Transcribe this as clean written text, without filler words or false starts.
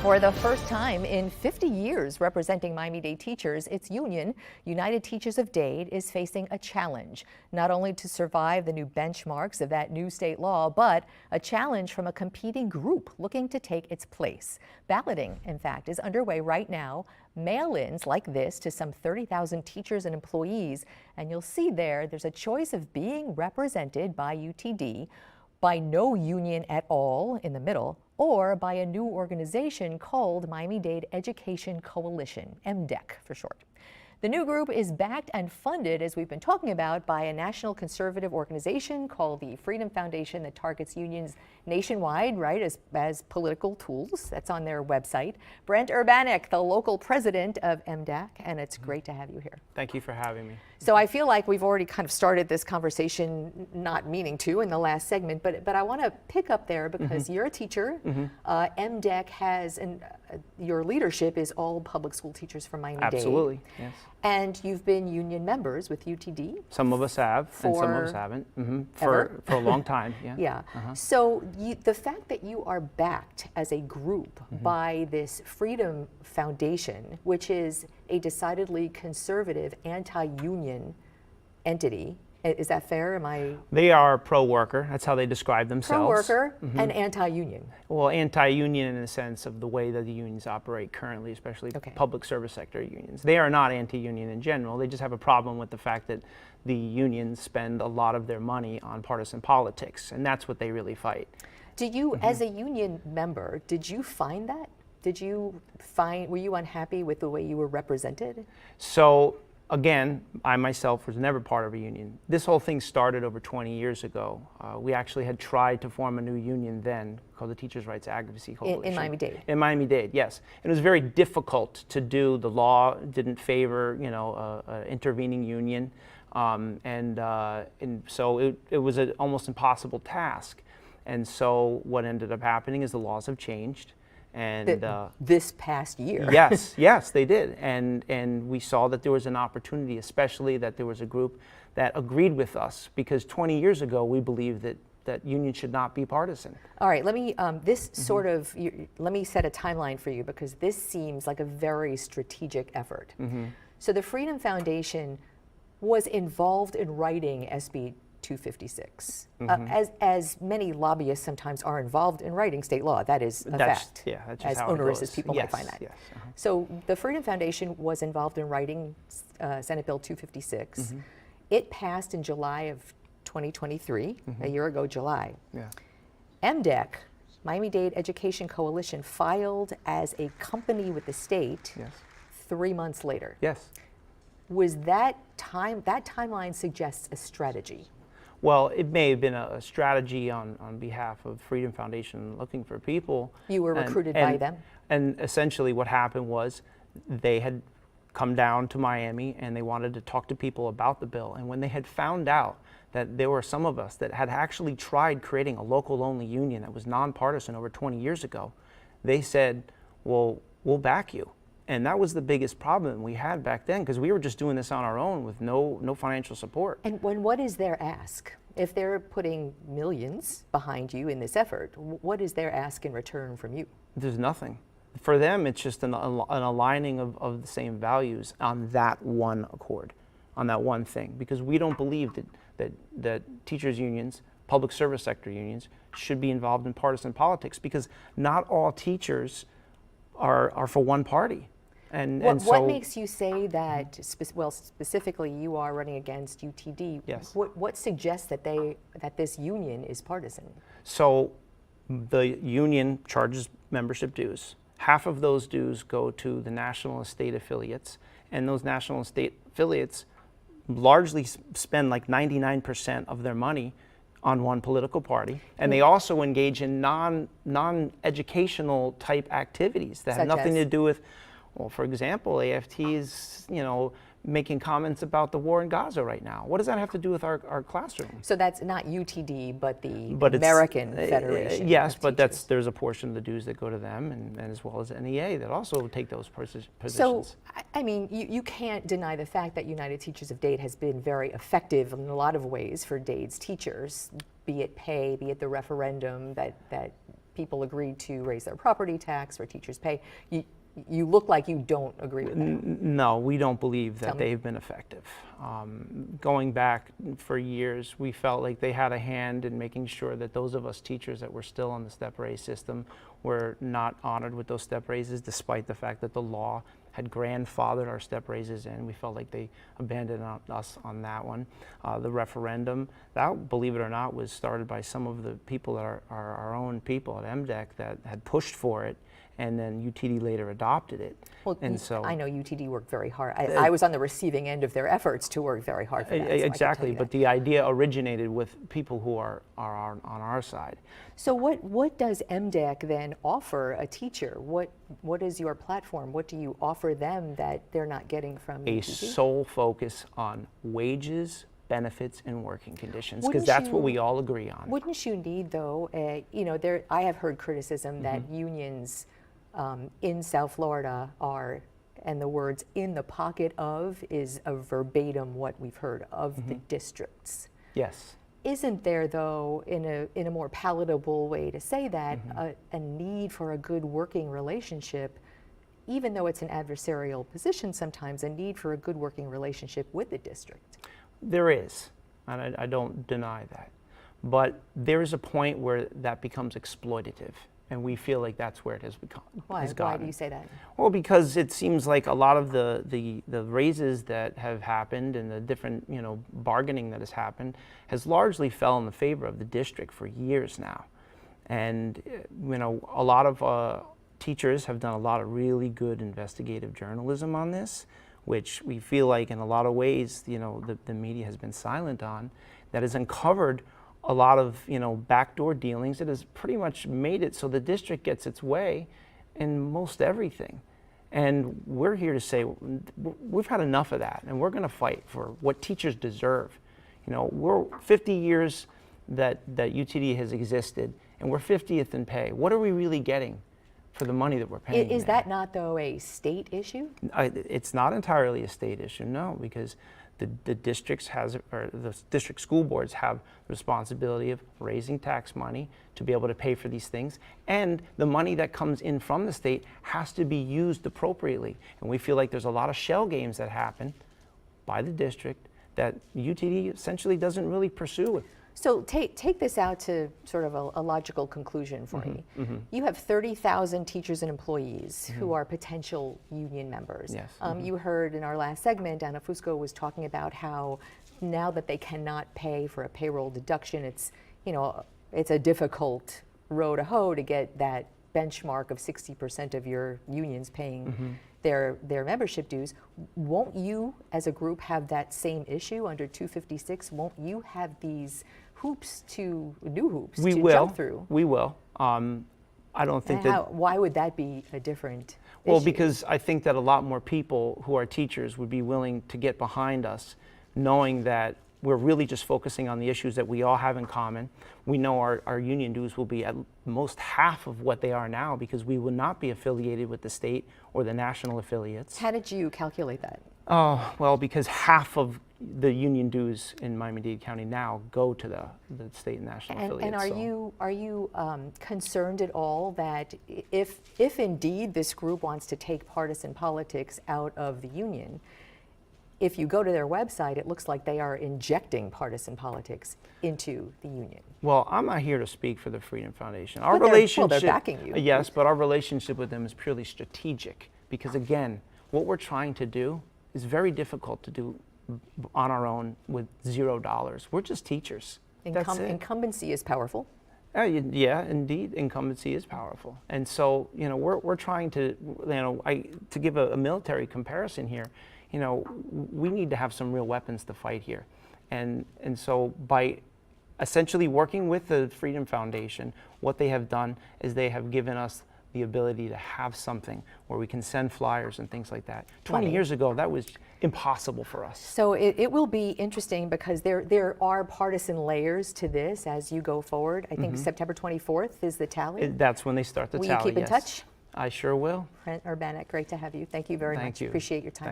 For the first time in 50 years representing Miami-Dade teachers, its union, United Teachers of Dade, is facing a challenge, not only to survive the new benchmarks of that new state law, but a challenge from a competing group looking to take its place. Balloting, in fact, is underway right now. Mail-ins like this to some 30,000 teachers and employees, and you'll see there's a choice of being represented by UTD, by no union at all in the middle, or by a new organization called Miami-Dade Education Coalition, MDEC for short. The new group is backed and funded, as we've been talking about, by a national conservative organization called the Freedom Foundation that targets unions nationwide, right, as political tools. That's on their website. Brent Urbanik, the local president of MDEC, and it's great to have you here. Thank you for having me. So I feel like we've already kind of started this conversation, not meaning to, in the last segment, but I want to pick up there because you're a teacher. MDEC has, your leadership is all public school teachers from Miami-Dade. Absolutely, yes. And you've been union members with UTD. Some of us have, and some of us haven't. For a long time, yeah. Yeah. So the fact that you are backed as a group by this Freedom Foundation, which is a decidedly conservative, anti-union entity, is that fair? They are pro-worker. That's how they describe themselves. Pro-worker and anti-union. Well, anti-union in the sense of the way that the unions operate currently, especially public service sector unions. They are not anti-union in general. They just have a problem with the fact that the unions spend a lot of their money on partisan politics, and that's what they really fight. Do you, as a union member, did you find that? Were you unhappy with the way you were represented? So, again, I myself was never part of a union. This whole thing started over 20 years ago. We actually had tried to form a new union then called the Teachers' Rights Advocacy Coalition. In Miami-Dade? In Miami-Dade, yes. It was very difficult to do. The law didn't favor, an intervening union. And so it was an almost impossible task. And so what ended up happening is the laws have changed. And this past year. Yes, they did. And we saw that there was an opportunity, especially that there was a group that agreed with us, because 20 years ago we believed that unions should not be partisan. All right, let me let me set a timeline for you, because this seems like a very strategic effort. So the Freedom Foundation was involved in writing SB 256, as many lobbyists sometimes are involved in writing state law. That is a fact, yeah, that's as onerous as people might find that. Yes, So the Freedom Foundation was involved in writing Senate Bill 256. It passed in July of 2023, a year ago July. Yeah. MDEC, Miami-Dade Education Coalition, filed as a company with the state 3 months later. Yes. Was that timeline suggests a strategy? Well, it may have been a strategy on behalf of Freedom Foundation looking for people. You were recruited by them? And essentially what happened was they had come down to Miami and they wanted to talk to people about the bill. And when they had found out that there were some of us that had actually tried creating a local-only union that was nonpartisan over 20 years ago, they said, well, we'll back you. And that was the biggest problem we had back then, because we were just doing this on our own with no financial support. And what is their ask? If they're putting millions behind you in this effort, what is their ask in return from you? There's nothing. For them, it's just an aligning of the same values on that one accord, on that one thing. Because we don't believe that teachers' unions, public service sector unions, should be involved in partisan politics, because not all teachers are for one party. What makes you say that, specifically you are running against UTD? Yes. What suggests that this union is partisan? So the union charges membership dues. Half of those dues go to the national and state affiliates, and those national and state affiliates largely spend like 99% of their money on one political party, and they also engage in non-educational type activities that have nothing to do with, well, for example, AFT is, making comments about the war in Gaza right now. What does that have to do with our classroom? So that's not UTD, but the American Federation. Yes, but there's a portion of the dues that go to them, and as well as NEA that also take those positions. So, I mean, you can't deny the fact that United Teachers of Dade has been very effective in a lot of ways for Dade's teachers, be it pay, be it the referendum that people agreed to raise their property tax or teachers pay. You look like you don't agree with that. No, we don't believe that Tell me. they've been effective. Going back for years, we felt like they had a hand in making sure that those of us teachers that were still on the step raise system were not honored with those step raises, despite the fact that the law had grandfathered our step raises in. We felt like they abandoned us on that one. The referendum, that, believe it or not, was started by some of the people that are our own people at MDEC that had pushed for it, and then UTD later adopted it. Well, and so I know UTD worked very hard. I was on the receiving end of their efforts to work very hard for that. So exactly, but the idea originated with people who are on our side. So what does MDEC then offer a teacher? What is your platform? What do you offer them that they're not getting from A UTD? sole focus on wages, benefits, and working conditions, because that's what we all agree on. Wouldn't you need, though, I have heard criticism that unions in South Florida are, and the words "in the pocket of" is a verbatim what we've heard of the districts. Yes. Isn't there, though, in a more palatable way to say that, a need for a good working relationship, even though it's an adversarial position sometimes, a need for a good working relationship with the district? There is, and I don't deny that. But there is a point where that becomes exploitative, and we feel like that's where it has become. Why do you say that? Well, because it seems like a lot of the raises that have happened and the different bargaining that has happened has largely fell in the favor of the district for years now, and a lot of teachers have done a lot of really good investigative journalism on this, which we feel like in a lot of ways the media has been silent on, that has uncovered a lot of backdoor dealings. It has pretty much made it so the district gets its way in most everything. And we're here to say we've had enough of that, and we're going to fight for what teachers deserve. We're 50 years that UTD has existed, and we're 50th in pay. What are we really getting for the money that we're paying? Is that not, though, a state issue? It's not entirely a state issue, no, because the districts the district school boards have the responsibility of raising tax money to be able to pay for these things, and the money that comes in from the state has to be used appropriately. And we feel like there's a lot of shell games that happen by the district that UTD essentially doesn't really pursue. So take this out to sort of a logical conclusion for me. You have 30,000 teachers and employees who are potential union members. Yes. You heard in our last segment, Anna Fusco was talking about how now that they cannot pay for a payroll deduction, it's a difficult row to hoe to get that benchmark of 60% of your unions paying their membership dues. Won't you, as a group, have that same issue under 256? Won't you have these new hoops to jump through? We will. I don't think Why would that be a different Well, issue? because I think that a lot more people who are teachers would be willing to get behind us, knowing that we're really just focusing on the issues that we all have in common. We know our union dues will be at most half of what they are now, because we will not be affiliated with the state or the national affiliates. How did you calculate that? Oh, well, because half of the union dues in Miami-Dade County now go to the state and national affiliates. And are you concerned at all that if indeed this group wants to take partisan politics out of the union, if you go to their website, it looks like they are injecting partisan politics into the union? Well, I'm not here to speak for the Freedom Foundation. Our relationship, they're backing you. Yes, but our relationship with them is purely strategic, because again, what we're trying to do is very difficult to do on our own with $0. We're just teachers. That's it. Incumbency is powerful. Yeah, indeed, incumbency is powerful. And so, we're trying to, to give a military comparison here, we need to have some real weapons to fight here. And so by essentially working with the Freedom Foundation, what they have done is they have given us the ability to have something where we can send flyers and things like that. 20 years ago, that was impossible for us. So it will be interesting, because there are partisan layers to this as you go forward. I think September 24th is the tally. That's when they start the tally. Will you keep in touch? I sure will. Brent Urbanik, great to have you. Thank you very much. Thank you. Appreciate your time.